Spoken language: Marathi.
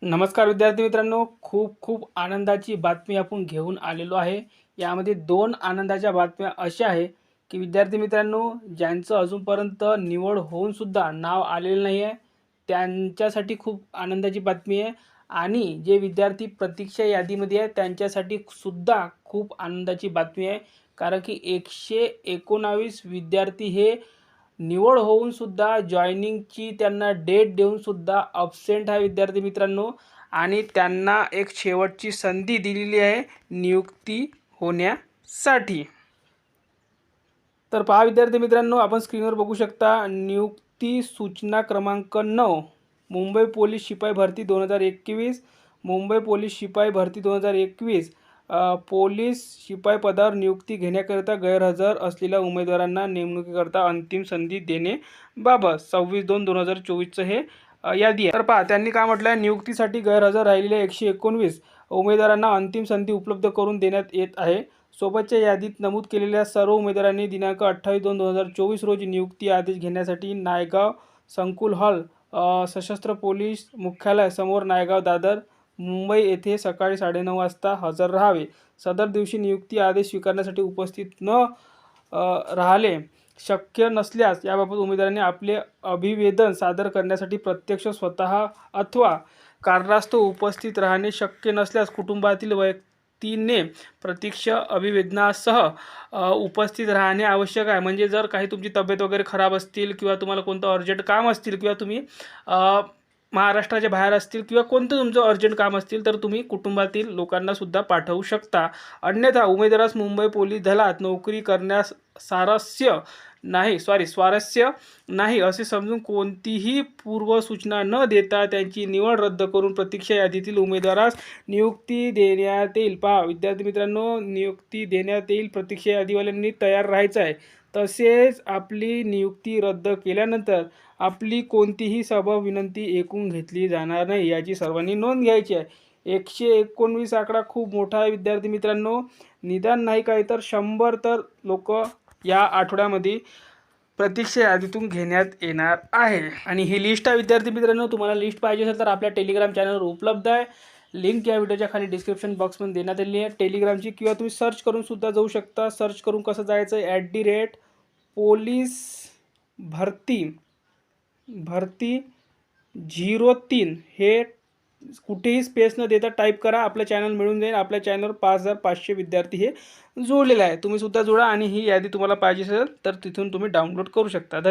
नमस्कार विद्यार्थी मित्रांनो, खूप खूप आनंदाची बातमी आपण घेऊन आलेलो आहे. यामध्ये दोन आनंदाच्या बातम्या अशा आहे की विद्यार्थी मित्रांनो, ज्यांचं अजूनपर्यंत निवड होऊन सुद्धा नाव आलेलं नाही आहे, त्यांच्यासाठी खूप आनंदाची बातमी आहे. आणि जे विद्यार्थी प्रतीक्षा यादीमध्ये आहेत त्यांच्यासाठी सुद्धा खूप आनंदाची बातमी आहे. कारण की 119 विद्यार्थी हे निवड होऊन सुद्धा जॉइनिंगची त्यांना डेट देऊन सुद्धा अब्सेंट आहे विद्यार्थी मित्रांनो. आणि त्यांना एक शेवटची संधी दिलेली आहे नियुक्ती होण्यासाठी. तर पहा विद्यार्थी मित्रांनो, आपण स्क्रीनवर बघू शकता नियुक्ती सूचना क्रमांक 9, मुंबई पोलीस शिपाई भरती 2021, मुंबई पोलीस शिपाई भरती 2021. पोलीस शिपाई पदावर नियुक्ती घेण्याकरिता गैरहजर असलेल्या उमेदवारांना नेमणुकीकरता अंतिम संधी देणे बाबत 26/2/2024 हे यादी आहे. तर पहा त्यांनी काय म्हटलं आहे, नियुक्तीसाठी गैरहजर राहिलेल्या 119 उमेदवारांना अंतिम संधी उपलब्ध करून देण्यात येत आहे. सोबतच्या यादीत नमूद केलेल्या सर्व उमेदवारांनी दिनांक 28/2/2024 रोजी नियुक्ती आदेश घेण्यासाठी नायगाव संकुल हॉल, सशस्त्र पोलीस मुख्यालय समोर, नायगाव दादर, मुंबई येथे सकाळी 9:30 वाजता हजर राहावे. सदर दिवशी नियुक्ती आदेश स्वीकारण्यासाठी उपस्थित न राहिले शक्य नसल्यास याबाबत उमेदवारांनी आपले अभिवेदन सादर करण्यासाठी प्रत्यक्ष स्वतः अथवा कारणास्तव उपस्थित राहणे शक्य नसल्यास कुटुंबातील व्यक्तीने प्रत्यक्ष अभिवेदनासह उपस्थित राहणे आवश्यक आहे. म्हणजे जर काही तुमची तब्येत वगैरे खराब असतील किंवा तुम्हाला कोणतं अर्जंट काम असतील किंवा तुम्ही महाराष्ट्राच्या बाहेर असतील किंवा कोणतं तुमचं अर्जंट काम असतील तर तुम्ही कुटुंबातील लोकांना सुद्धा पाठवू शकता. अन्यथा उमेदवारास मुंबई पोलीस दलात नोकरी करण्यास स्वारस्य नाही असे समजून कोणतीही पूर्वसूचना न देता त्यांची निवड रद्द करून प्रतीक्षा यादीतील उमेदवारास नियुक्ती देण्यात येईल. पहा विद्यार्थी मित्रांनो, नियुक्ती देण्यात येईल. प्रतीक्षा यादीवाल्यांनी तयार राहायचं आहे. तसेच आपली नियुक्ती रद्द केल्यानंतर आपली कोणतीही सभा विनंती ऐकून घेतली जाणार नाही याची सर्वांनी नोंद घ्यायची आहे. 119 आकडा खूप मोठा आहे विद्यार्थी मित्रांनो. निदान नाही काही तर 100 तर लोक या आठवड्यामध्ये प्रतीक्षा यादीतून घेण्यात येणार आहे. आणि ही लिस्ट आहे विद्यार्थी मित्रांनो. तुम्हाला लिस्ट पाहिजे असेल तर आपल्या टेलिग्राम चॅनलवर उपलब्ध आहे. लिंक या व्हिडिओच्या खाली डिस्क्रिप्शन बॉक्समध्ये देण्यात आलेली आहे टेलिग्रामची, किंवा तुम्ही सर्च करून सुद्धा जाऊ शकता. सर्च करून कसं जायचं आहे, @पोलीस भरती 03 हे कुठेही स्पेस न देता टाईप करा. आपलं चॅनल मिळून जाईल. आपल्या चॅनलवर 5500 विद्यार्थी हे जोडलेले आहे. तुम्ही सुद्धा जोडा आणि ही यादी तुम्हाला पाहिजे असेल तर तिथून तुम्ही डाउनलोड करू शकता. धन्यवाद.